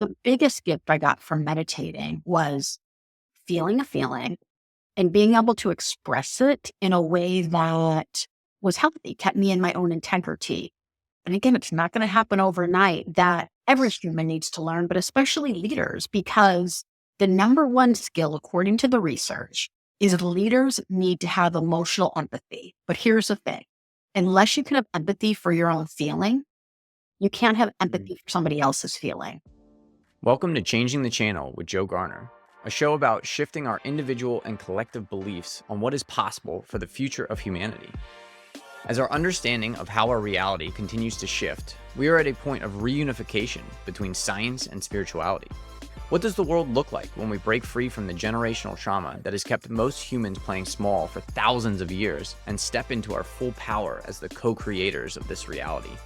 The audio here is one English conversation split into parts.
The biggest gift I got from meditating was feeling a feeling and being able to express it in a way that was healthy, kept me in my own integrity. And again, it's not going to happen overnight. That every human needs to learn, but especially leaders, because the number one skill, according to the research, is leaders need to have emotional empathy. But here's the thing. Unless you can have empathy for your own feeling, you can't have empathy for somebody else's feeling. Welcome to Changing the Channel with Joe Garner, a show about shifting our individual and collective beliefs on what is possible for the future of humanity. As our understanding of how our reality continues to shift, we are at a point of reunification between science and spirituality. What does the world look like when we break free from the generational trauma that has kept most humans playing small for thousands of years and step into our full power as the co-creators of this reality?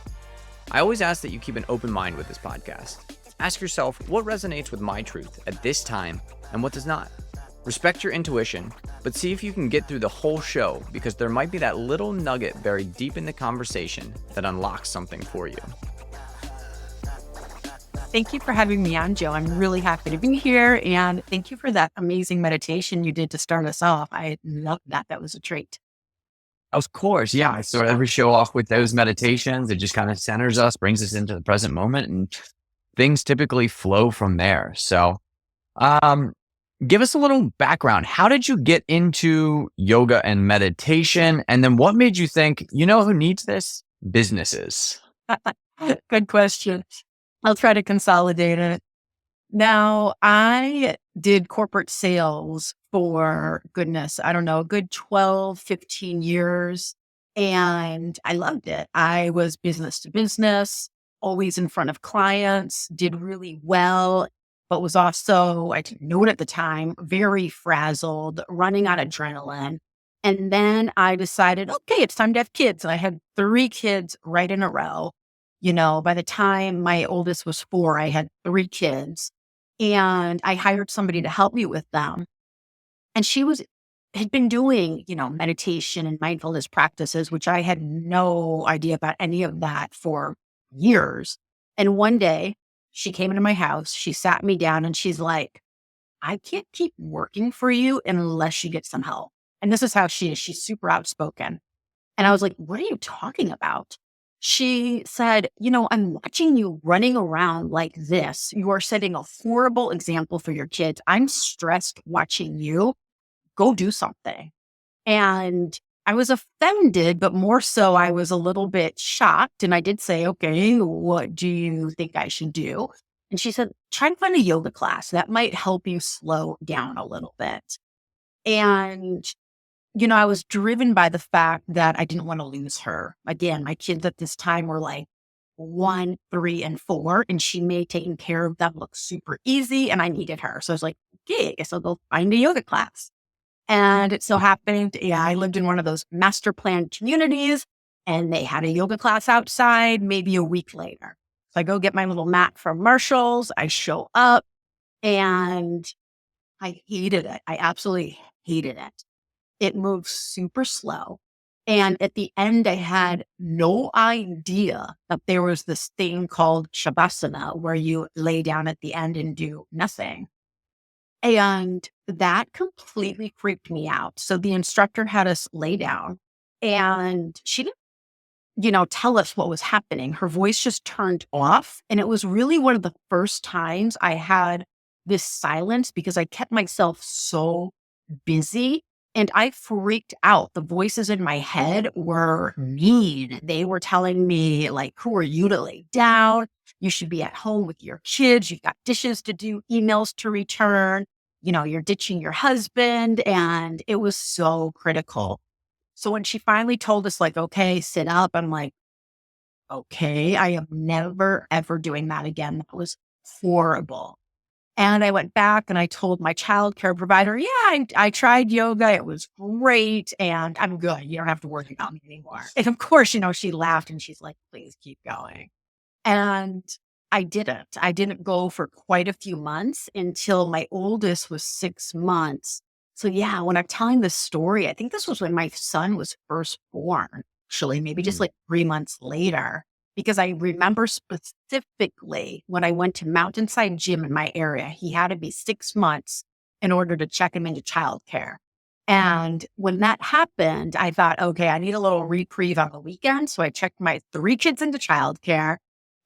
I always ask that you keep an open mind with this podcast. Ask yourself what resonates with my truth at this time and what does not. Respect your intuition, but see if you can get through the whole show, because there might be that little nugget buried deep in the conversation that unlocks something for you. Thank you for having me on, Joe. I'm really happy to be here. And thank you for that amazing meditation you did to start us off. I love that. That was a treat. Of course, yeah. I start every show off with those meditations. It just kind of centers us, brings us into the present moment, and things typically flow from there. So, give us a little background. How did you get into yoga and meditation? And then what made you think, you know who needs this? Businesses. Good question. I'll try to consolidate it. Now, I did corporate sales for, goodness, I don't know, a good 12, 15 years. And I loved it. I was business to business, always in front of clients, did really well, but was also, I didn't know it at the time, very frazzled, running on adrenaline. And then I decided, okay, it's time to have kids. And I had 3 kids right in a row. You know, by the time my oldest was 4, I had 3 kids, and I hired somebody to help me with them. And had been doing, meditation and mindfulness practices, which I had no idea about any of that for years. And one day she came into my house, she sat me down and she's like, I can't keep working for you unless you get some help. And this is how she is. She's super outspoken. And I was like, what are you talking about? She said, I'm watching you running around like this. You are setting a horrible example for your kids. I'm stressed watching you. Go do something. And I was offended, but more so I was a little bit shocked. And I did say, okay, what do you think I should do? And she said, try to find a yoga class. That might help you slow down a little bit. And I was driven by the fact that I didn't want to lose her. Again, my kids at this time were like 1, 3, and 4, and she made taking care of them look super easy, and I needed her. So I was like, okay, I guess I'll go find a yoga class. And it so happened, I lived in one of those master planned communities, and they had a yoga class outside maybe a week later. So I go get my little mat from Marshall's. I show up, and I hated it. I absolutely hated it. It moved super slow. And at the end, I had no idea that there was this thing called Shavasana, where you lay down at the end and do nothing. And that completely freaked me out. So the instructor had us lay down, and she didn't, tell us what was happening. Her voice just turned off. And it was really one of the first times I had this silence, because I kept myself so busy. And I freaked out. The voices in my head were mean. They were telling me, like, who are you to lay down? You should be at home with your kids. You've got dishes to do, emails to return. You're ditching your husband. And it was so critical. So when she finally told us, like, okay, sit up, I'm like, okay, I am never, ever doing that again. That was horrible. And I went back and I told my childcare provider, I tried yoga. It was great. And I'm good. You don't have to worry about me anymore. And of course, she laughed and she's like, please keep going. And I didn't. I didn't go for quite a few months until my oldest was 6 months. So yeah, when I'm telling this story, I think this was when my son was first born, actually, maybe just like 3 months later. because I remember specifically when I went to Mountainside Gym in my area, he had to be 6 months in order to check him into childcare. And when that happened, I thought, okay, I need a little reprieve on the weekend. So I checked my 3 kids into childcare.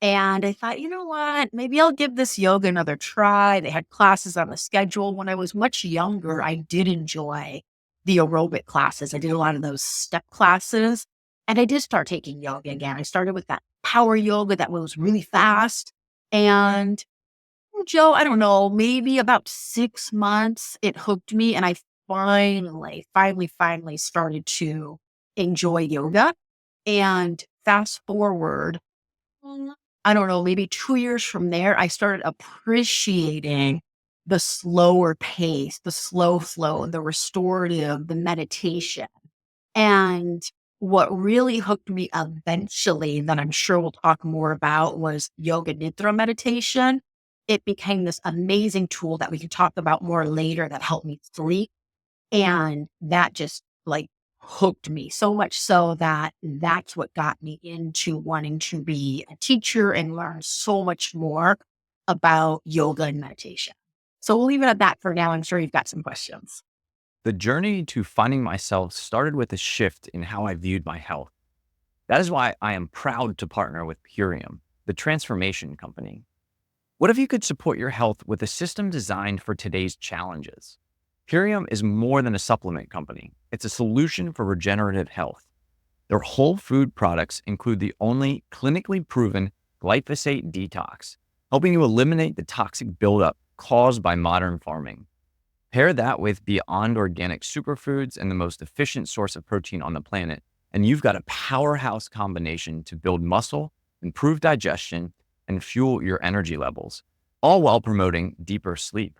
And I thought, you know what? Maybe I'll give this yoga another try. They had classes on the schedule. When I was much younger, I did enjoy the aerobic classes. I did a lot of those step classes. And I did start taking yoga again. I started with that power yoga that was really fast. And Joe, I don't know, maybe about 6 months, it hooked me. And I finally started to enjoy yoga. And fast forward, I don't know, maybe 2 years from there, I started appreciating the slower pace, the slow flow, the restorative, the meditation. And what really hooked me eventually, that I'm sure we'll talk more about, was yoga nidra meditation. It became this amazing tool that we can talk about more later that helped me sleep. And that just like hooked me so much so that that's what got me into wanting to be a teacher and learn so much more about yoga and meditation. So we'll leave it at that for now. I'm sure you've got some questions. The journey to finding myself started with a shift in how I viewed my health. That is why I am proud to partner with Purium, the transformation company. What if you could support your health with a system designed for today's challenges? Purium is more than a supplement company. It's a solution for regenerative health. Their whole food products include the only clinically proven glyphosate detox, helping you eliminate the toxic buildup caused by modern farming. Pair that with Beyond Organic superfoods and the most efficient source of protein on the planet, and you've got a powerhouse combination to build muscle, improve digestion, and fuel your energy levels, all while promoting deeper sleep.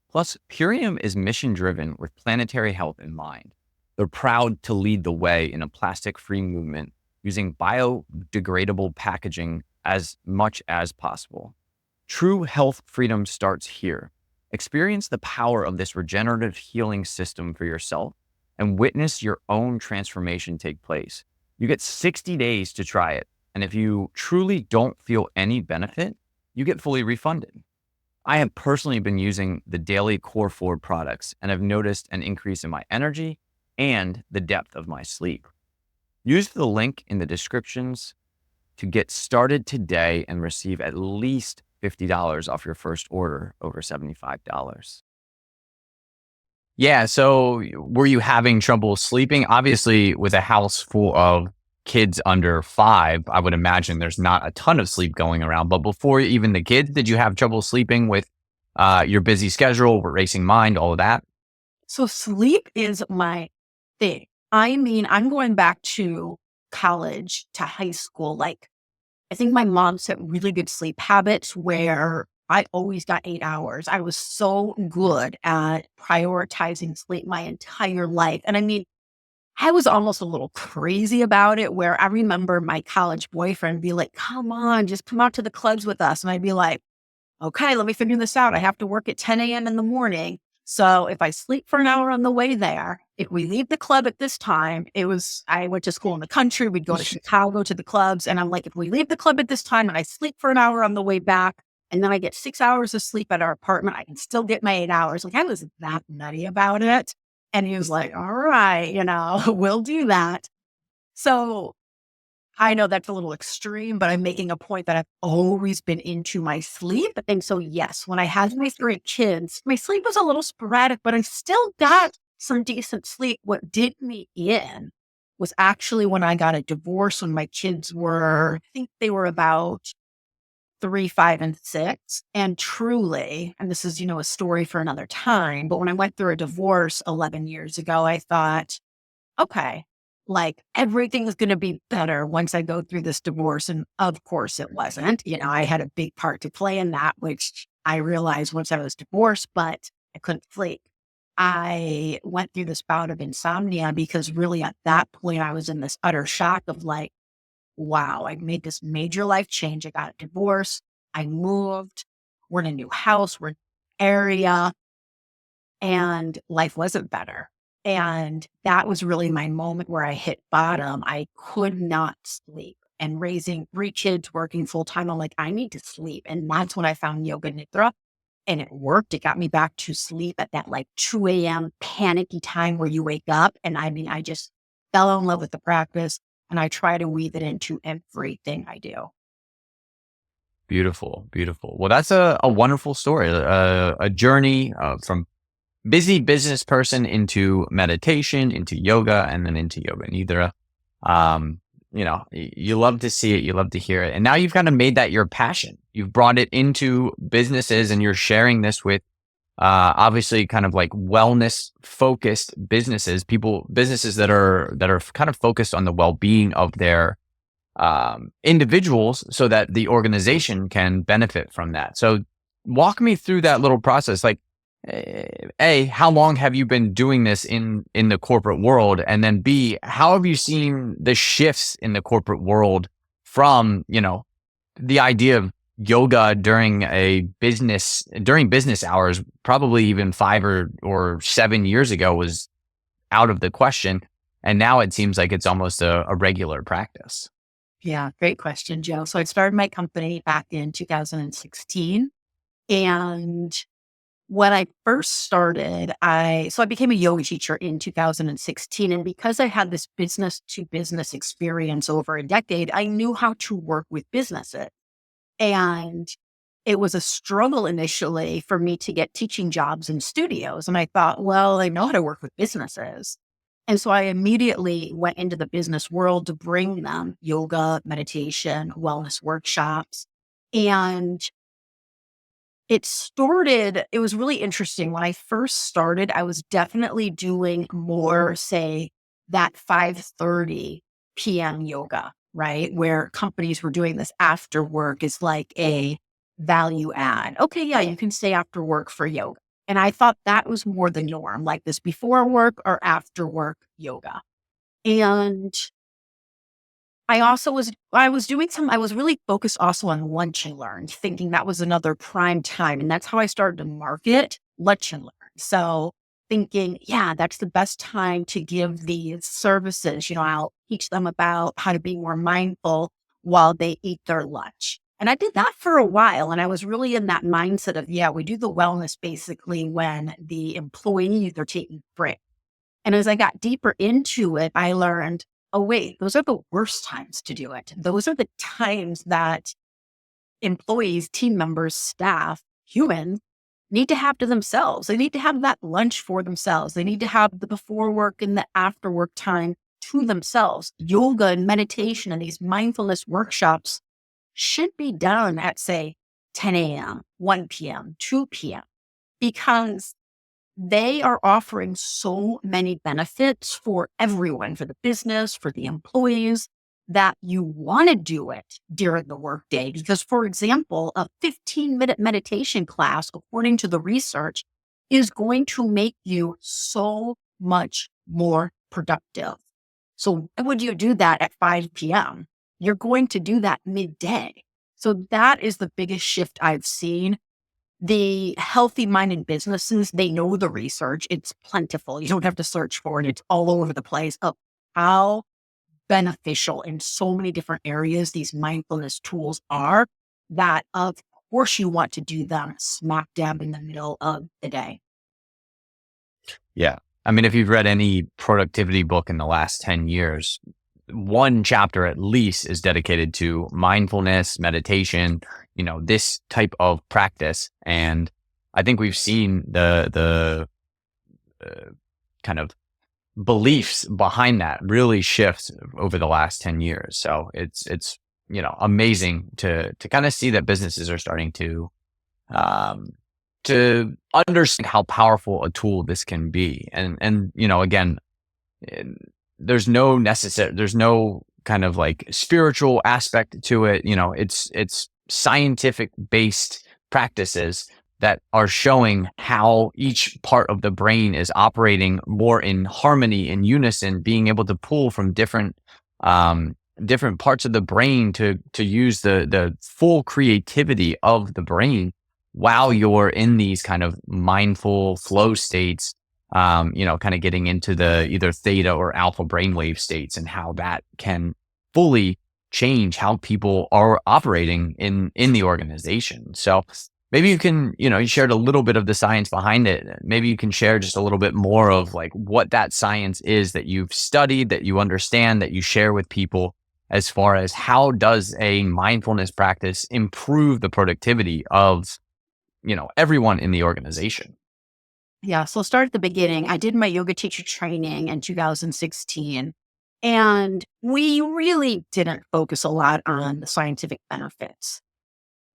Plus, Purium is mission-driven with planetary health in mind. They're proud to lead the way in a plastic-free movement using biodegradable packaging as much as possible. True health freedom starts here. Experience the power of this regenerative healing system for yourself and witness your own transformation take place. You get 60 days to try it, and if you truly don't feel any benefit, you get fully refunded. I have personally been using the daily Core 4 products and have noticed an increase in my energy and the depth of my sleep. Use the link in the descriptions to get started today and receive at least $50 off your first order over $75. Yeah. So were you having trouble sleeping? Obviously, with a house full of kids under 5, I would imagine there's not a ton of sleep going around. But before even the kids, did you have trouble sleeping with your busy schedule, racing mind, all of that? So sleep is my thing. I mean, I'm going back to college, to high school. Like, I think my mom set really good sleep habits where I always got 8 hours. I was so good at prioritizing sleep my entire life. And I mean, I was almost a little crazy about it, where I remember my college boyfriend be like, come on, just come out to the clubs with us. And I'd be like, okay, let me figure this out. I have to work at 10 a.m. in the morning. So if I sleep for an hour on the way there, if we leave the club at this time, I went to school in the country. We'd go to Chicago to the clubs. And I'm like, if we leave the club at this time and I sleep for an hour on the way back, and then I get 6 hours of sleep at our apartment, I can still get my 8 hours. Like, I was that nutty about it. And he was like, all right, we'll do that. So I know that's a little extreme, but I'm making a point that I've always been into my sleep. And so, yes, when I had my 3 kids, my sleep was a little sporadic, but I still got some decent sleep. What did me in was actually when I got a divorce when my kids were, I think they were about 3, 5, and 6. And truly, and this is, a story for another time, but when I went through a divorce 11 years ago, I thought, okay, like everything's going to be better once I go through this divorce. And of course it wasn't. I had a big part to play in that, which I realized once I was divorced, but I couldn't sleep. I went through this bout of insomnia because really at that point I was in this utter shock of like, wow, I made this major life change. I got a divorce. I moved. We're in a new house. We're in an area. And life wasn't better. And that was really my moment where I hit bottom. I could not sleep. and raising 3 kids, working full time. I'm like, I need to sleep. And that's when I found Yoga Nidra, and it worked. It got me back to sleep at that like 2 a.m. panicky time where you wake up. And I mean, I just fell in love with the practice, and I try to weave it into everything I do. Beautiful, beautiful. Well, that's a wonderful story, a journey from busy business person into meditation, into yoga, and then into yoga nidra. You love to see it, you love to hear it. And now you've kind of made that your passion. You've brought it into businesses and you're sharing this with obviously kind of like wellness focused businesses, businesses that are kind of focused on the well-being of their individuals so that the organization can benefit from that. So walk me through that little process. Like, A, how long have you been doing this in the corporate world? And then B, how have you seen the shifts in the corporate world from, the idea of yoga during business hours, probably even 5 or 7 years ago was out of the question. And now it seems like it's almost a regular practice. Yeah, great question, Joe. So I started my company back in 2016. And when I first started, I became a yoga teacher in 2016. And because I had this business to business experience over a decade, I knew how to work with businesses. And it was a struggle initially for me to get teaching jobs in studios. And I thought, well, I know how to work with businesses. And so I immediately went into the business world to bring them yoga, meditation, wellness workshops. And it was really interesting. When I first started, I was definitely doing more, say, that 5:30 p.m. yoga, right? Where companies were doing this after work is like a value add. Okay, yeah, you can stay after work for yoga. And I thought that was more the norm, like this before work or after work yoga. And I was really focused also on lunch and learn, thinking that was another prime time. And that's how I started to market lunch and learn. So thinking, yeah, that's the best time to give these services. I'll teach them about how to be more mindful while they eat their lunch. And I did that for a while. And I was really in that mindset of, yeah, we do the wellness basically when the employees are taking break. And as I got deeper into it, I learned, oh, wait, those are the worst times to do it. Those are the times that employees, team members, staff, humans need to have to themselves. They need to have that lunch for themselves. They need to have the before work and the after work time to themselves. Yoga and meditation and these mindfulness workshops should be done at, say, 10 a.m., 1 p.m., 2 p.m., because they are offering so many benefits for everyone, for the business, for the employees, that you want to do it during the workday. Because, for example, a 15-minute meditation class, according to the research, is going to make you so much more productive. So why would you do that at 5 p.m.? You're going to do that midday. So that is the biggest shift I've seen. The healthy-minded businesses, they know the research. It's plentiful. You don't have to search for it. It's all over the place of how beneficial in so many different areas these mindfulness tools are, that of course you want to do them smack dab in the middle of the day. Yeah. I mean, if you've read any productivity book in the last 10 years, one chapter at least is dedicated to mindfulness, meditation, this type of practice. And I think we've seen the kind of beliefs behind that really shift over the last 10 years. So it's amazing to kind of see that businesses are starting to understand how powerful a tool this can be. And again, there's no kind of like spiritual aspect to it. It's scientific based practices that are showing how each part of the brain is operating more in harmony, in unison, being able to pull from different parts of the brain to use the full creativity of the brain while you're in these kind of mindful flow states, kind of getting into the either theta or alpha brainwave states, and how that can fully change how people are operating in the organization. So maybe you can, you shared a little bit of the science behind it. Maybe you can share just a little bit more of like what that science is that you've studied, that you understand, that you share with people, as far as how does a mindfulness practice improve the productivity of, everyone in the organization. Yeah. So I'll start at the beginning. I did my yoga teacher training in 2016, and we really didn't focus a lot on the scientific benefits.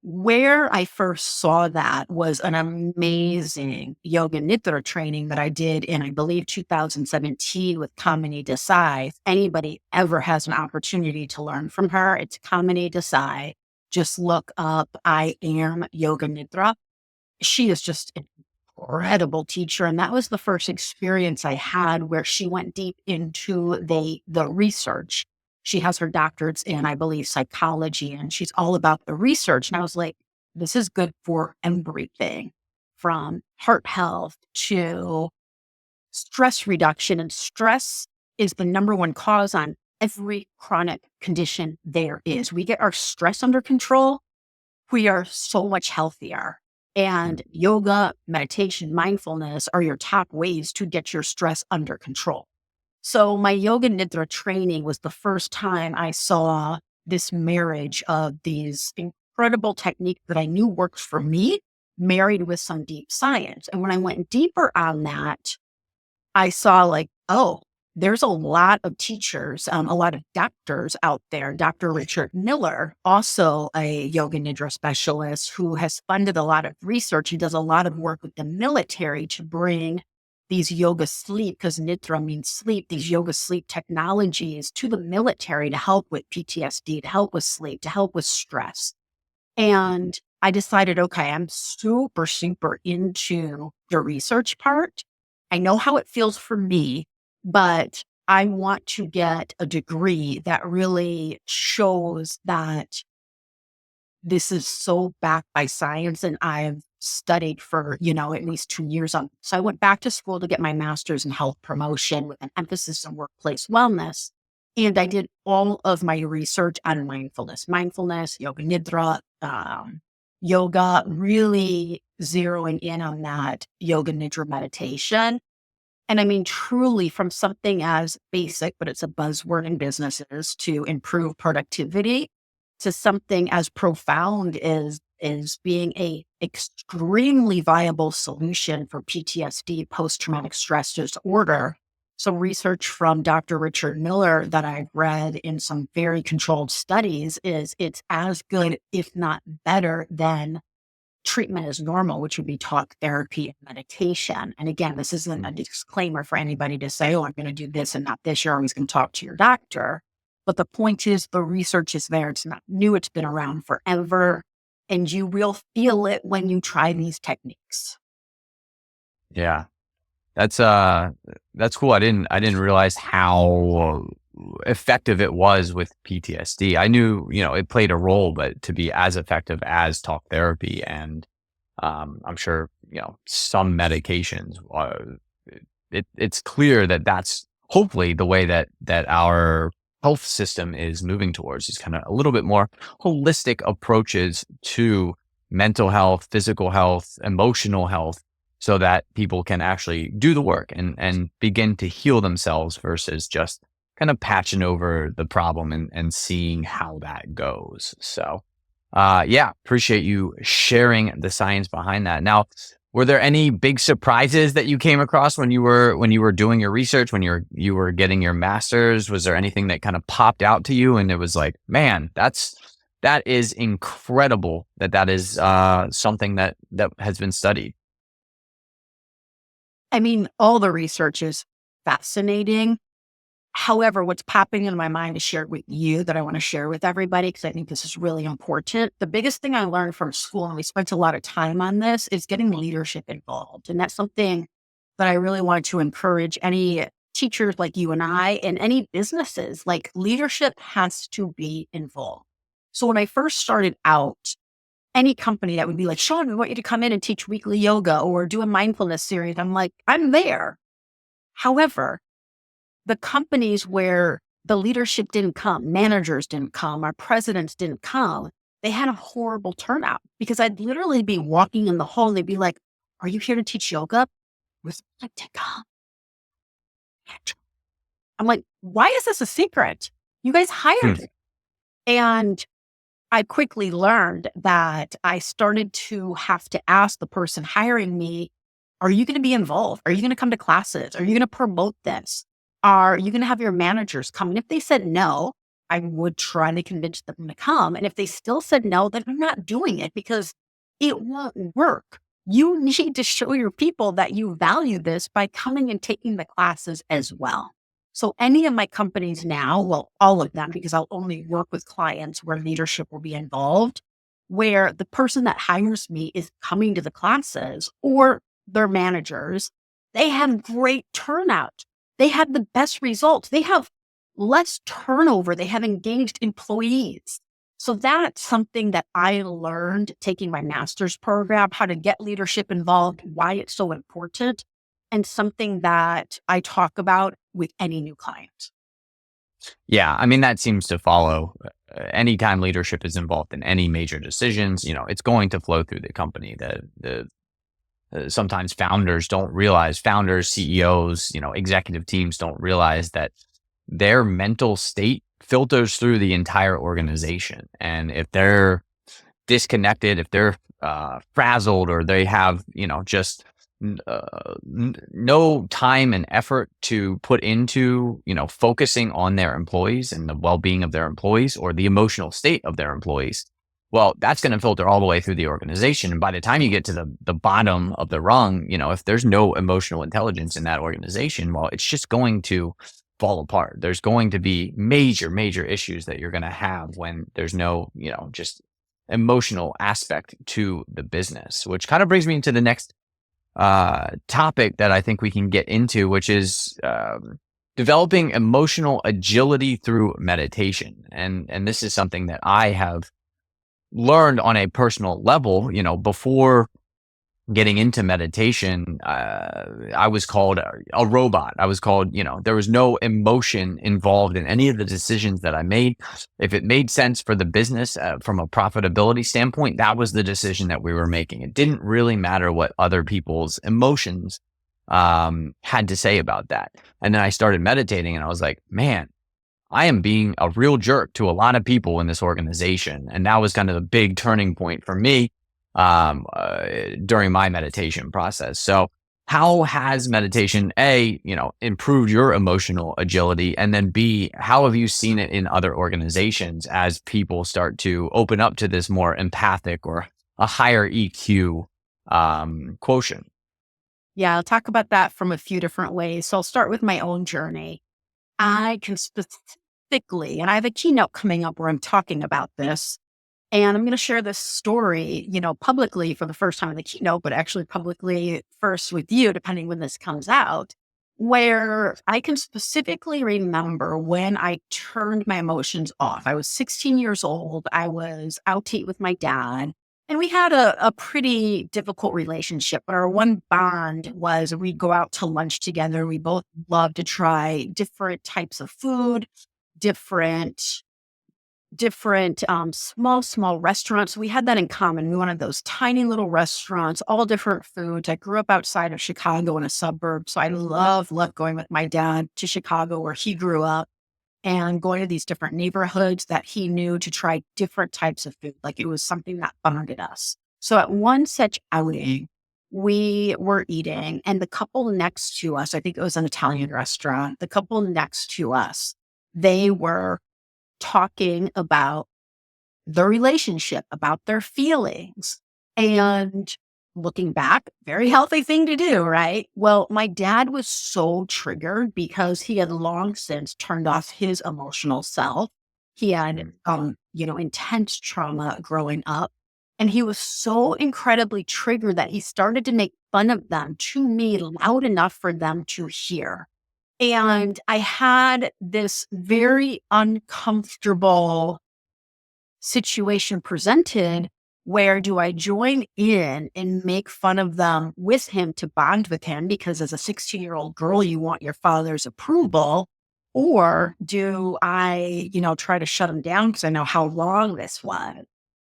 Where I first saw that was an amazing yoga Nidra training that I did in, I believe, 2017 with Kamini Desai. If anybody ever has an opportunity to learn from her, it's Kamini Desai. Just look up I Am Yoga Nidra. She is just an incredible teacher. And that was the first experience I had where she went deep into the research. She has her doctorates in, I believe, psychology, and she's all about the research. And I was like, this is good for everything from heart health to stress reduction. And stress is the number one cause on every chronic condition there is. We get our stress under control, we are so much healthier. And yoga, meditation, mindfulness are your top ways to get your stress under control. So my yoga nidra training was the first time I saw this marriage of these incredible techniques that I knew worked for me, married with some deep science. And when I went deeper on that, I saw like, oh, there's a lot of teachers, a lot of doctors out there. Dr. Richard Miller, also a yoga nidra specialist who has funded a lot of research. He does a lot of work with the military to bring these yoga sleep, because nidra means sleep, these yoga sleep technologies to the military to help with PTSD, to help with sleep, to help with stress. And I decided, okay, I'm super, super into the research part. I know how it feels for me, but I want to get a degree that really shows that this is so backed by science. And I've studied for, at least 2 years on. So I went back to school to get my master's in health promotion with an emphasis on workplace wellness. And I did all of my research on mindfulness, yoga nidra, yoga, really zeroing in on that yoga nidra meditation. And I mean, truly from something as basic, but it's a buzzword in businesses to improve productivity, to something as profound as being a extremely viable solution for PTSD, post-traumatic stress disorder. Some research from Dr. Richard Miller that I've read in some very controlled studies is it's as good, if not better, than treatment as normal, which would be talk therapy and meditation. And again, this isn't a disclaimer for anybody to say, oh, I'm going to do this and not this. You're always going to talk to your doctor. But the point is, the research is there. It's not new. It's been around forever. And you will feel it when you try these techniques. Yeah. That's cool. I didn't realize how effective it was with PTSD. I knew, it played a role, but to be as effective as talk therapy and I'm sure, some medications, it's clear that that's hopefully the way that our health system is moving towards, is kind of a little bit more holistic approaches to mental health, physical health, emotional health, so that people can actually do the work and begin to heal themselves versus just kind of patching over the problem and seeing how that goes. So, yeah, appreciate you sharing the science behind that. Now, were there any big surprises that you came across when you were doing your research, when you were getting your master's? Was there anything that kind of popped out to you and it was like, man, that is incredible that is something that has been studied? I mean, all the research is fascinating. However, what's popping into my mind to share with you that I want to share with everybody, because I think this is really important. The biggest thing I learned from school, and we spent a lot of time on this, is getting leadership involved. And that's something that I really want to encourage any teachers like you and I and any businesses. Like, leadership has to be involved. So when I first started out, any company that would be like, Shawn, we want you to come in and teach weekly yoga or do a mindfulness series. I'm like, I'm there. However, the companies where the leadership didn't come, managers didn't come, our presidents didn't come. They had a horrible turnout because I'd literally be walking in the hall and they'd be like, "Are you here to teach yoga?" Was like to come. I'm like, "Why is this a secret? You guys Hmm. hired me." And I quickly learned that I started to have to ask the person hiring me, "Are you going to be involved? Are you going to come to classes? Are you going to promote this? Are you going to have your managers come?" And if they said no, I would try to convince them to come. And if they still said no, then I'm not doing it because it won't work. You need to show your people that you value this by coming and taking the classes as well. So any of my companies now, well, all of them, because I'll only work with clients where leadership will be involved, where the person that hires me is coming to the classes or their managers, they have great turnout. They have the best results. They have less turnover. They have engaged employees. So that's something that I learned taking my master's program, how to get leadership involved, why it's so important, and something that I talk about with any new client. Yeah, I mean, that seems to follow. Anytime leadership is involved in any major decisions, it's going to flow through the company. Sometimes founders don't realize, founders, CEOs, executive teams don't realize that their mental state filters through the entire organization. And if they're disconnected, if they're frazzled, or they have, just no time and effort to put into, focusing on their employees and the well-being of their employees or the emotional state of their employees, well, that's going to filter all the way through the organization. And by the time you get to the bottom of the rung, if there's no emotional intelligence in that organization, well, it's just going to fall apart. There's going to be major, major issues that you're going to have when there's no, just emotional aspect to the business, which kind of brings me into the next topic that I think we can get into, which is developing emotional agility through meditation. And this is something that I have learned on a personal level. Before getting into meditation, I was called a robot. I was called, there was no emotion involved in any of the decisions that I made. If it made sense for the business from a profitability standpoint, that was the decision that we were making. It didn't really matter what other people's emotions had to say about that. And then I started meditating and I was like, man, I am being a real jerk to a lot of people in this organization. And that was kind of the big turning point for me during my meditation process. So how has meditation, A, improved your emotional agility? And then B, how have you seen it in other organizations as people start to open up to this more empathic or a higher EQ quotient? Yeah, I'll talk about that from a few different ways. So I'll start with my own journey. I can specifically, and I have a keynote coming up where I'm talking about this. And I'm going to share this story, publicly for the first time in the keynote, but actually publicly first with you, depending when this comes out, where I can specifically remember when I turned my emotions off. I was 16 years old. I was out to eat with my dad, and we had a pretty difficult relationship. But our one bond was we'd go out to lunch together. We both loved to try different types of food, different small restaurants. We had that in common. We wanted those tiny little restaurants, all different foods. I grew up outside of Chicago in a suburb. So I loved going with my dad to Chicago where he grew up and going to these different neighborhoods that he knew to try different types of food. Like it was something that bonded us. So at one such outing, we were eating and the couple next to us, I think it was an Italian restaurant, the couple next to us, they were talking about the relationship, about their feelings. And looking back, very healthy thing to do, right? Well, my dad was so triggered because he had long since turned off his emotional self. He had, intense trauma growing up. And he was so incredibly triggered that he started to make fun of them to me loud enough for them to hear. And I had this very uncomfortable situation presented where do I join in and make fun of them with him to bond with him? Because as a 16-year-old girl, you want your father's approval. Or do I, try to shut him down because I know how wrong this was?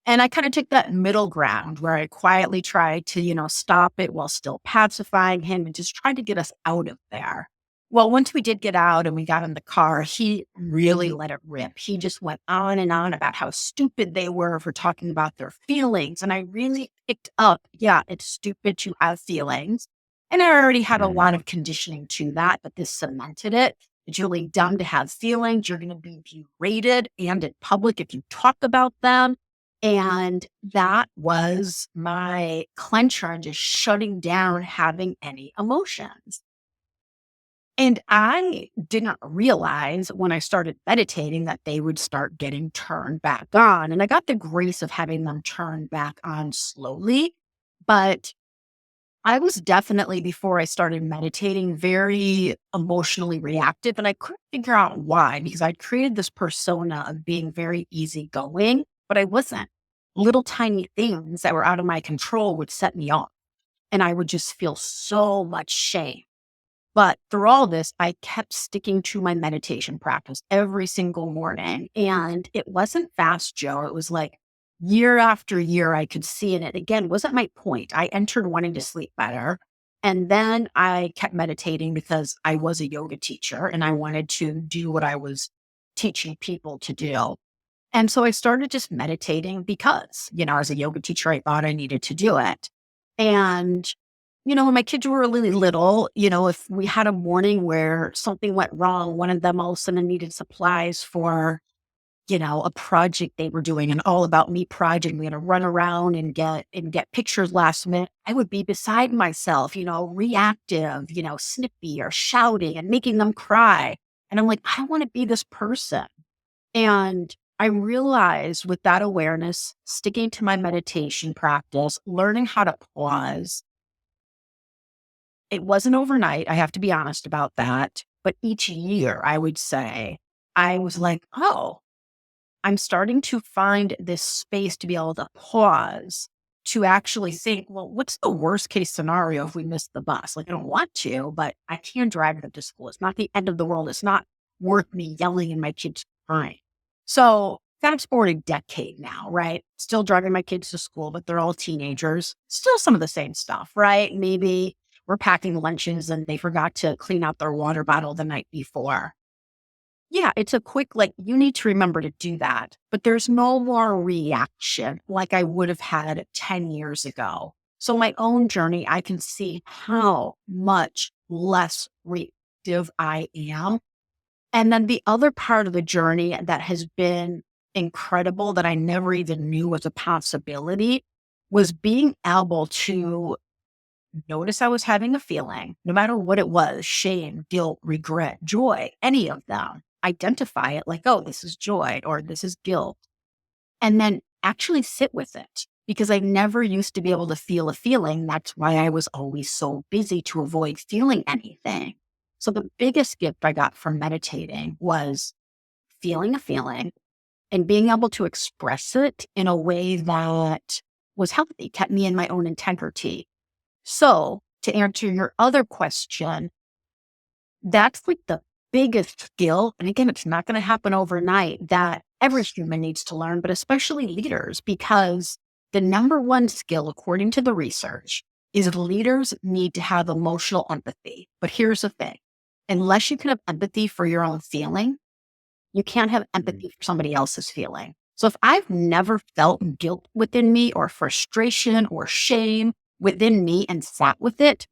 And I kind of took that middle ground where I quietly tried to, stop it while still pacifying him and just tried to get us out of there. Well, once we did get out and we got in the car, he really let it rip. He just went on and on about how stupid they were for talking about their feelings. And I really picked up, yeah, it's stupid to have feelings. And I already had a lot of conditioning to that, but this cemented it. It's really dumb to have feelings. You're going to be berated and in public if you talk about them. And that was my clencher on just shutting down having any emotions. And I didn't realize when I started meditating that they would start getting turned back on. And I got the grace of having them turned back on slowly. But I was definitely, before I started meditating, very emotionally reactive. And I couldn't figure out why, because I'd created this persona of being very easygoing, but I wasn't. Little tiny things that were out of my control would set me off. And I would just feel so much shame. But through all this, I kept sticking to my meditation practice every single morning. And it wasn't fast, Joe. It was like year after year, I could see in it. Again, wasn't my point. I entered wanting to sleep better. And then I kept meditating because I was a yoga teacher and I wanted to do what I was teaching people to do. And so I started just meditating because, as a yoga teacher, I thought I needed to do it. And when my kids were really little, if we had a morning where something went wrong, one of them all of a sudden needed supplies for, a project they were doing, an all about me project. We had to run around and get pictures last minute. I would be beside myself, reactive, snippy or shouting and making them cry. And I'm like, I don't want to be this person. And I realized with that awareness, sticking to my meditation practice, learning how to pause. It wasn't overnight. I have to be honest about that. But each year, I would say, I was like, oh, I'm starting to find this space to be able to pause, to actually think, well, what's the worst case scenario if we miss the bus? Like, I don't want to, but I can drive them to school. It's not the end of the world. It's not worth me yelling in my kids' crying. So fast forward a decade now, right? Still driving my kids to school, but they're all teenagers. Still some of the same stuff, right? Maybe we're packing lunches and they forgot to clean out their water bottle the night before. Yeah, it's a quick, like, you need to remember to do that. But there's no more reaction like I would have had 10 years ago. So my own journey, I can see how much less reactive I am. And then the other part of the journey that has been incredible that I never even knew was a possibility was being able to notice I was having a feeling, no matter what it was, shame, guilt, regret, joy, any of them. Identify it like, oh, this is joy or this is guilt. And then actually sit with it because I never used to be able to feel a feeling. That's why I was always so busy to avoid feeling anything. So the biggest gift I got from meditating was feeling a feeling and being able to express it in a way that was healthy, kept me in my own integrity. So to answer your other question, that's like the biggest skill. And again, it's not going to happen overnight that every human needs to learn, but especially leaders, because the number one skill, according to the research, is leaders need to have emotional empathy. But here's the thing. Unless you can have empathy for your own feeling, you can't have empathy for somebody else's feeling. So if I've never felt guilt within me or frustration or shame within me and sat with it,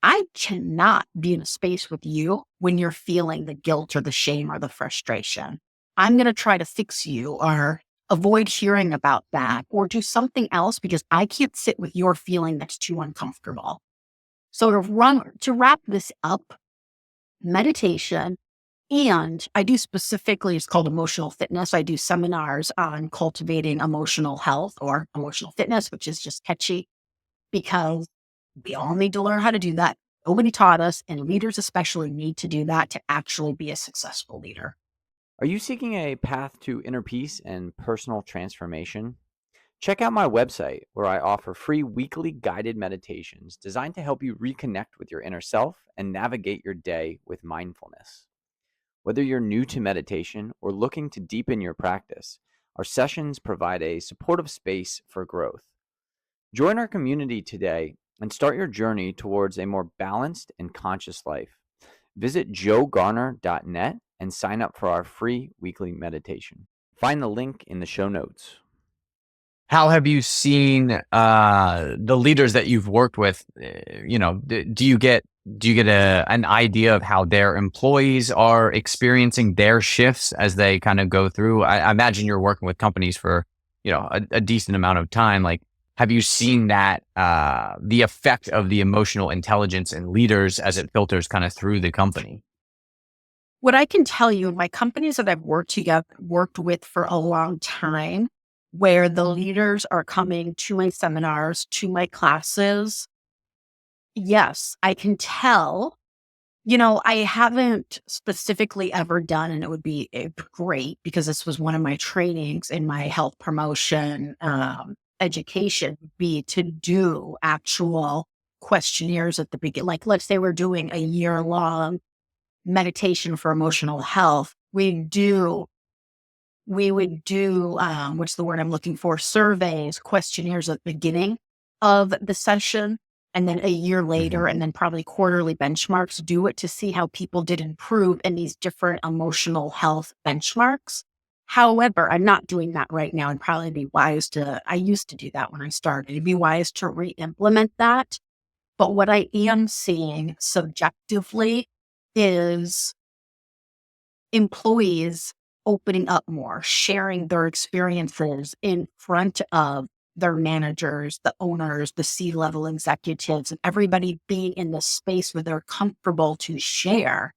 I cannot be in a space with you when you're feeling the guilt or the shame or the frustration. I'm going to try to fix you or avoid hearing about that or do something else because I can't sit with your feeling that's too uncomfortable. So to wrap this up, meditation, and I do specifically, it's called emotional fitness. I do seminars on cultivating emotional health or emotional fitness, which is just catchy because we all need to learn how to do that. Nobody taught us, and leaders especially need to do that to actually be a successful leader. Are you seeking a path to inner peace and personal transformation? Check out my website where I offer free weekly guided meditations designed to help you reconnect with your inner self and navigate your day with mindfulness. Whether you're new to meditation or looking to deepen your practice, our sessions provide a supportive space for growth. Join our community today and start your journey towards a more balanced and conscious life. Visit joegarner.net and sign up for our free weekly meditation. Find the link in the show notes. How have you seen the leaders that you've worked with? Do you get an idea of how their employees are experiencing their shifts as they kind of go through? I imagine you're working with companies for a decent amount of time. Like, have you seen that the effect of the emotional intelligence in leaders as it filters kind of through the company? What I can tell you, my companies that I've worked with for a long time, where the leaders are coming to my seminars, to my classes, yes, I can tell. I haven't specifically ever done, and it would be great because this was one of my trainings in my health promotion education, would be to do actual questionnaires at the beginning. Like, let's say we're doing a year-long meditation for emotional health. We would do what's the word I'm looking for? Surveys, questionnaires at the beginning of the session. And then a year later, and then probably quarterly benchmarks, do it to see how people did improve in these different emotional health benchmarks. However, I'm not doing that right now. I used to do that when I started. It'd be wise to re-implement that. But what I am seeing subjectively is employees opening up more, sharing their experiences in front of their managers, the owners, the C-level executives, and everybody being in the space where they're comfortable to share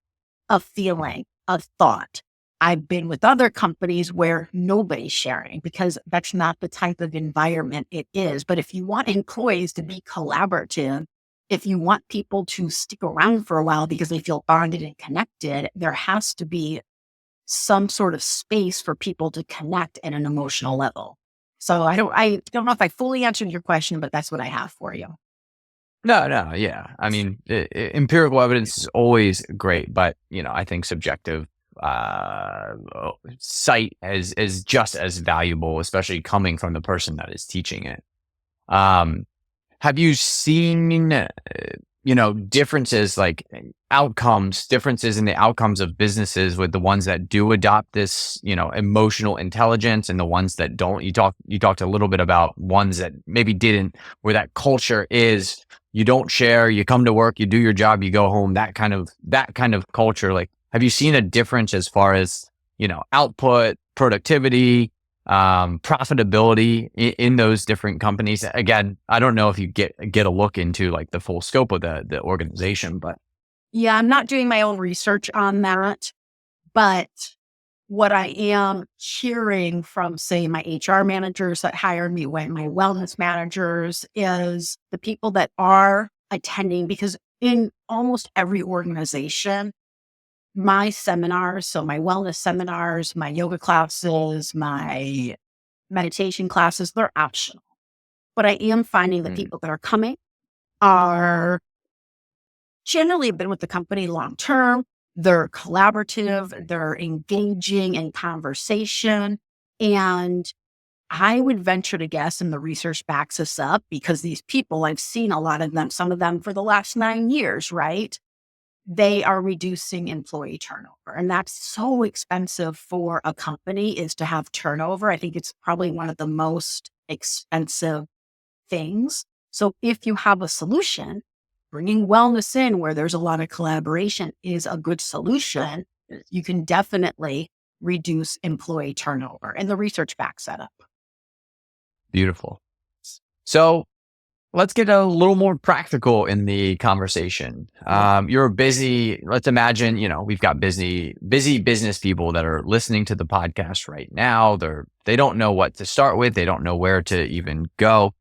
a feeling, a thought. I've been with other companies where nobody's sharing because that's not the type of environment it is. But if you want employees to be collaborative, if you want people to stick around for a while because they feel bonded and connected, there has to be some sort of space for people to connect at an emotional level. So I don't know if I fully answered your question, but that's what I have for you. No, yeah. I mean, empirical evidence is always great, but I think subjective sight is just as valuable, especially coming from the person that is teaching it. Um, have you seen, differences like differences in the outcomes of businesses with the ones that do adopt this, emotional intelligence and the ones that don't? You talked a little bit about ones that maybe didn't, where that culture is, you don't share, you come to work, you do your job, you go home, that kind of culture. Like, have you seen a difference as far as, output, productivity, profitability in those different companies? Again, I don't know if you get a look into like the full scope of the organization, but Yeah, I'm not doing my own research on that, but what I am hearing from, say, my HR managers that hired me, my wellness managers, is the people that are attending, because in almost every organization, my seminars, so my wellness seminars, my yoga classes, my meditation classes, they're optional. But I am finding that people that are coming are generally been with the company long term. They're collaborative, they're engaging in conversation. And I would venture to guess, and the research backs us up, because these people, I've seen a lot of them, some of them for the last 9 years, right? They are reducing employee turnover. And that's so expensive for a company, is to have turnover. I think it's probably one of the most expensive things. So if you have a solution, bringing wellness in where there's a lot of collaboration is a good solution. You can definitely reduce employee turnover. And the research backs that up. beautiful. So let's get a little more practical in the conversation. Yeah. You're busy. Let's imagine, we've got busy business people that are listening to the podcast right now. They don't know what to start with. They don't know where to even go.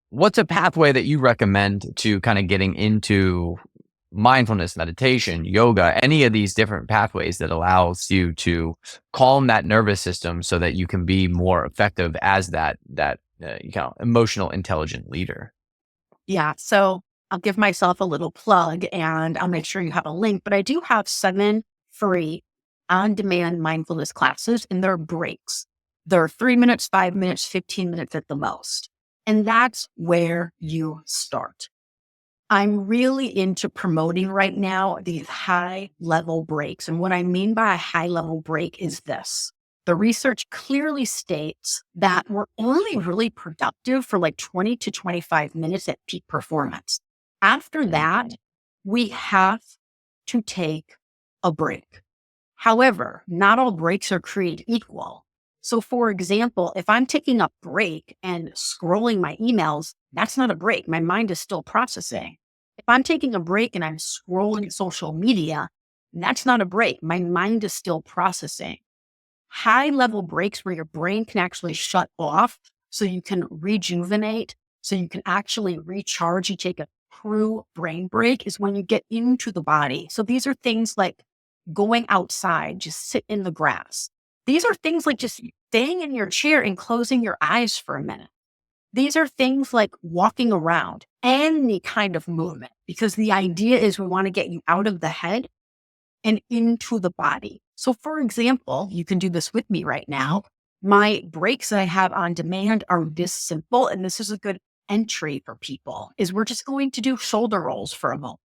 What's a pathway that you recommend to kind of getting into mindfulness, meditation, yoga, any of these different pathways that allows you to calm that nervous system so that you can be more effective as that emotional intelligent leader? Yeah. So I'll give myself a little plug and I'll make sure you have a link, but I do have 7 free on-demand mindfulness classes, and they're breaks. They're 3 minutes, 5 minutes, 15 minutes at the most. And that's where you start. I'm really into promoting right now these high level breaks. And what I mean by a high level break is this. The research clearly states that we're only really productive for like 20 to 25 minutes at peak performance. After that, we have to take a break. However, not all breaks are created equal. So for example, if I'm taking a break and scrolling my emails, that's not a break. My mind is still processing. If I'm taking a break and I'm scrolling social media, that's not a break. My mind is still processing. High level breaks where your brain can actually shut off so you can rejuvenate, so you can actually recharge. You take a true brain break is when you get into the body. So these are things like going outside, just sit in the grass. These are things like just staying in your chair and closing your eyes for a minute. These are things like walking around, any kind of movement, because the idea is we want to get you out of the head and into the body. So for example, you can do this with me right now. My breaks that I have on demand are this simple, and this is a good entry for people, is we're just going to do shoulder rolls for a moment.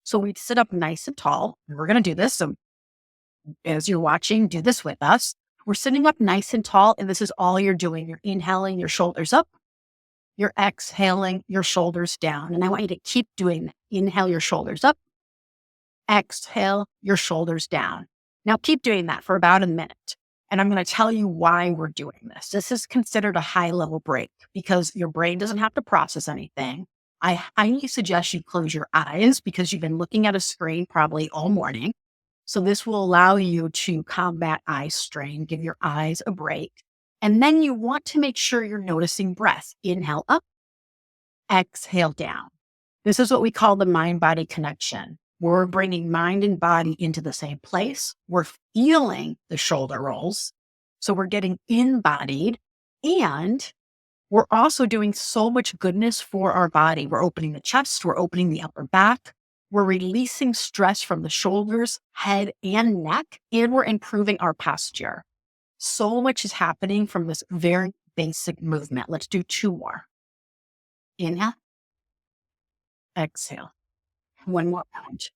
So we sit up nice and tall, and we're going to do this. So as you're watching, do this with us. We're sitting up nice and tall, and this is all you're doing. You're inhaling your shoulders up. You're exhaling your shoulders down. And I want you to keep doing that. Inhale your shoulders up. Exhale your shoulders down. Now keep doing that for about a minute. And I'm going to tell you why we're doing this. This is considered a high level break because your brain doesn't have to process anything. I highly suggest you close your eyes because you've been looking at a screen probably all morning. So this will allow you to combat eye strain, give your eyes a break. And then you want to make sure you're noticing breath. Inhale up, exhale down. This is what we call the mind-body connection. We're bringing mind and body into the same place. We're feeling the shoulder rolls. So we're getting embodied, and we're also doing so much goodness for our body. We're opening the chest. We're opening the upper back. We're releasing stress from the shoulders, head, and neck, and we're improving our posture. So much is happening from this very basic movement. Let's do 2 more. Inhale, exhale. 1 more round.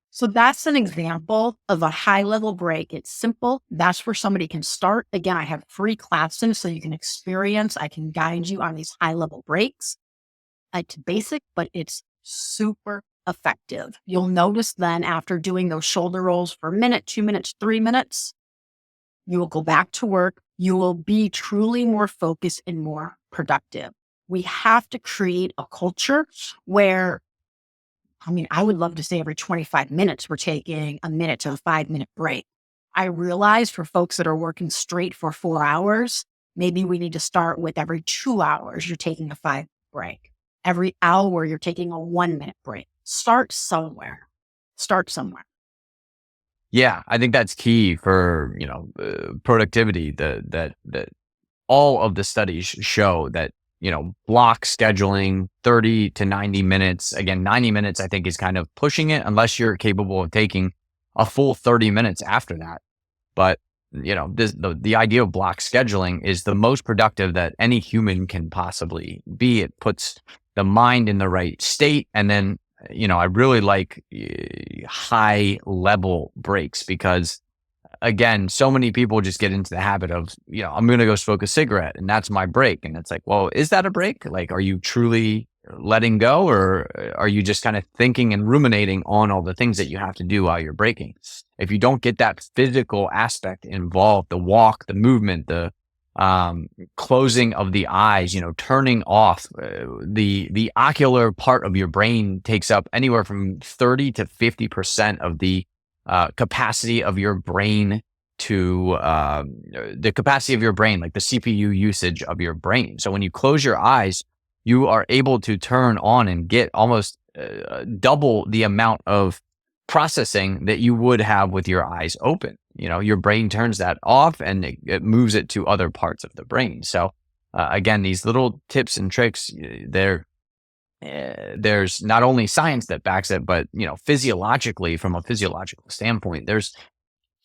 So that's an example of a high level break. It's simple. That's where somebody can start. Again, I have free classes so you can experience. I can guide you on these high level breaks. It's basic, but it's super effective. You'll notice then after doing those shoulder rolls for a minute, 2 minutes, 3 minutes, you will go back to work. You will be truly more focused and more productive. We have to create a culture where, I would love to say every 25 minutes, we're taking a minute to a 5-minute break. I realize for folks that are working straight for 4 hours, maybe we need to start with every 2 hours, you're taking a 5 break. Every hour, you're taking a 1-minute break. Start somewhere. Yeah, I think that's key for, productivity. That all of the studies show that, block scheduling 30 to 90 minutes. Again, 90 minutes, I think, is kind of pushing it unless you're capable of taking a full 30 minutes after that. But, the idea of block scheduling is the most productive that any human can possibly be. It puts the mind in the right state. And then, I really like high level breaks because, again, so many people just get into the habit of, I'm going to go smoke a cigarette and that's my break. And it's like, well, is that a break? Like, are you truly letting go, or are you just kind of thinking and ruminating on all the things that you have to do while you're breaking? If you don't get that physical aspect involved, the walk, the movement, the closing of the eyes, turning off the ocular part of your brain takes up anywhere from 30 to 50% of the capacity of your brain to the capacity of your brain, like the CPU usage of your brain. So when you close your eyes, you are able to turn on and get almost double the amount of processing that you would have with your eyes open. Your brain turns that off and it moves it to other parts of the brain. So again, these little tips and tricks, they're there's not only science that backs it, but physiologically, from a physiological standpoint, there's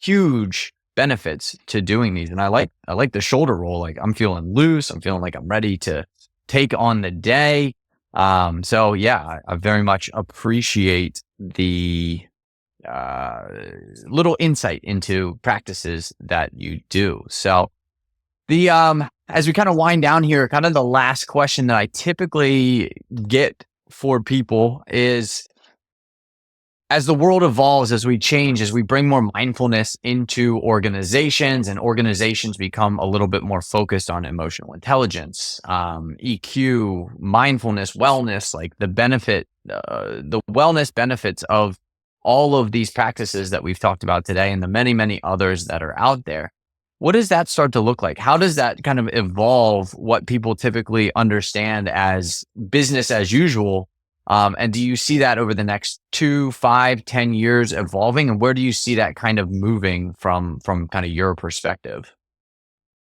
huge benefits to doing these. And I like the shoulder roll. Like, I'm feeling loose. I'm feeling like I'm ready to take on the day. So yeah, I very much appreciate the little insight into practices that you do. So the as we kind of wind down here, kind of the last question that I typically get for people is, as the world evolves, as we change, as we bring more mindfulness into organizations, and organizations become a little bit more focused on emotional intelligence, EQ, mindfulness, wellness, like the wellness benefits of all of these practices that we've talked about today, and the many, many others that are out there. What does that start to look like? How does that kind of evolve what people typically understand as business as usual? And do you see that over the next 2, 5, 10 years evolving? And where do you see that kind of moving from kind of your perspective?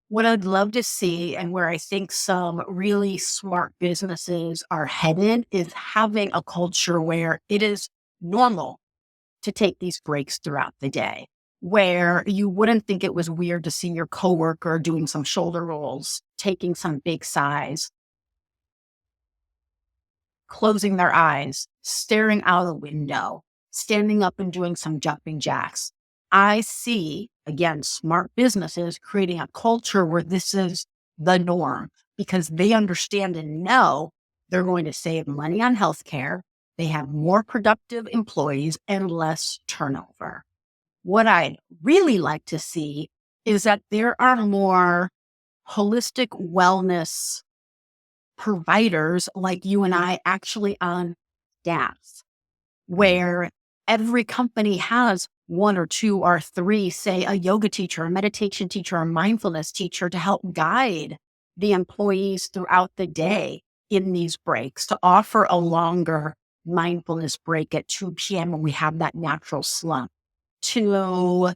What I'd love to see, and where I think some really smart businesses are headed, is having a culture where it is normal to take these breaks throughout the day, where you wouldn't think it was weird to see your coworker doing some shoulder rolls, taking some big sighs, closing their eyes, staring out the window, standing up and doing some jumping jacks. I see, again, smart businesses creating a culture where this is the norm, because they understand and know they're going to save money on healthcare. They have more productive employees and less turnover. What I'd really like to see is that there are more holistic wellness providers like you and I actually on staff, where every company has 1 or 2 or 3, say a yoga teacher, a meditation teacher, a mindfulness teacher, to help guide the employees throughout the day in these breaks, to offer a longer mindfulness break at 2 p.m. when we have that natural slump, to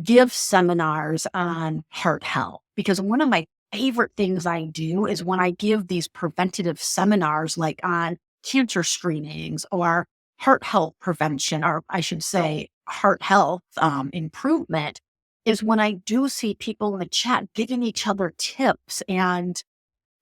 give seminars on heart health. Because one of my favorite things I do is when I give these preventative seminars, like on cancer screenings or heart health prevention, or I should say heart health improvement, is when I do see people in the chat giving each other tips, and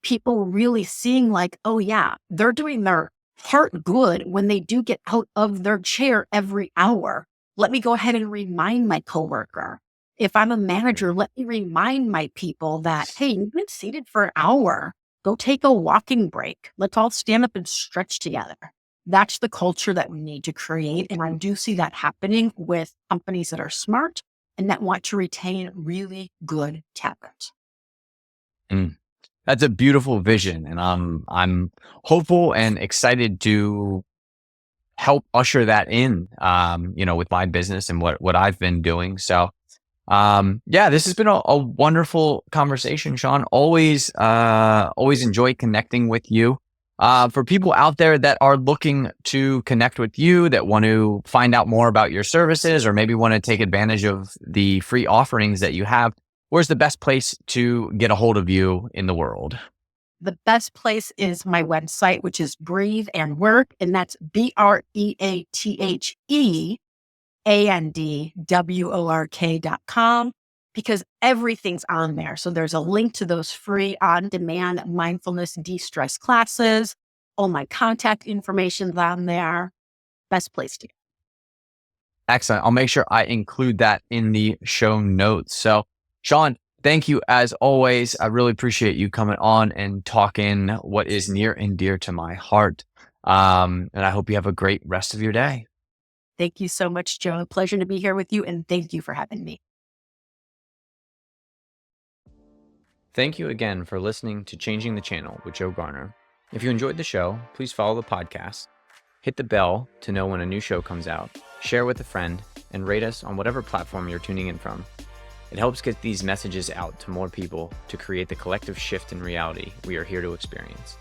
people really seeing like, oh yeah, they're doing their heart good when they do get out of their chair every hour. Let me go ahead and remind my coworker. If I'm a manager, let me remind my people that, hey, you've been seated for an hour. Go take a walking break. Let's all stand up and stretch together. That's the culture that we need to create. And I do see that happening with companies that are smart and that want to retain really good talent. That's a beautiful vision, and I'm hopeful and excited to help usher that in, with my business and what I've been doing. So, yeah, this has been a wonderful conversation, Shawn. Always enjoy connecting with you. For people out there that are looking to connect with you, that want to find out more about your services, or maybe want to take advantage of the free offerings that you have, where's the best place to get a hold of you in the world? The best place is my website, which is Breathe and Work, and that's BreatheAndWork.com, because everything's on there. So there's a link to those free on-demand mindfulness de-stress classes. All my contact information's on there. Best place to go. Excellent. I'll make sure I include that in the show notes. So, Shawn, thank you as always. I really appreciate you coming on and talking what is near and dear to my heart. And I hope you have a great rest of your day. Thank you so much, Joe. Pleasure to be here with you, and thank you for having me. Thank you again for listening to Changing the Channel with Joe Garner. If you enjoyed the show, please follow the podcast, hit the bell to know when a new show comes out, share with a friend, and rate us on whatever platform you're tuning in from. It helps get these messages out to more people to create the collective shift in reality we are here to experience.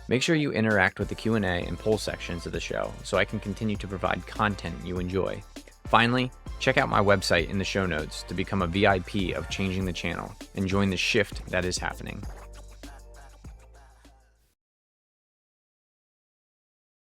Make sure you interact with the Q&A and poll sections of the show so I can continue to provide content you enjoy. Finally, check out my website in the show notes to become a VIP of Changing the Channel and join the shift that is happening.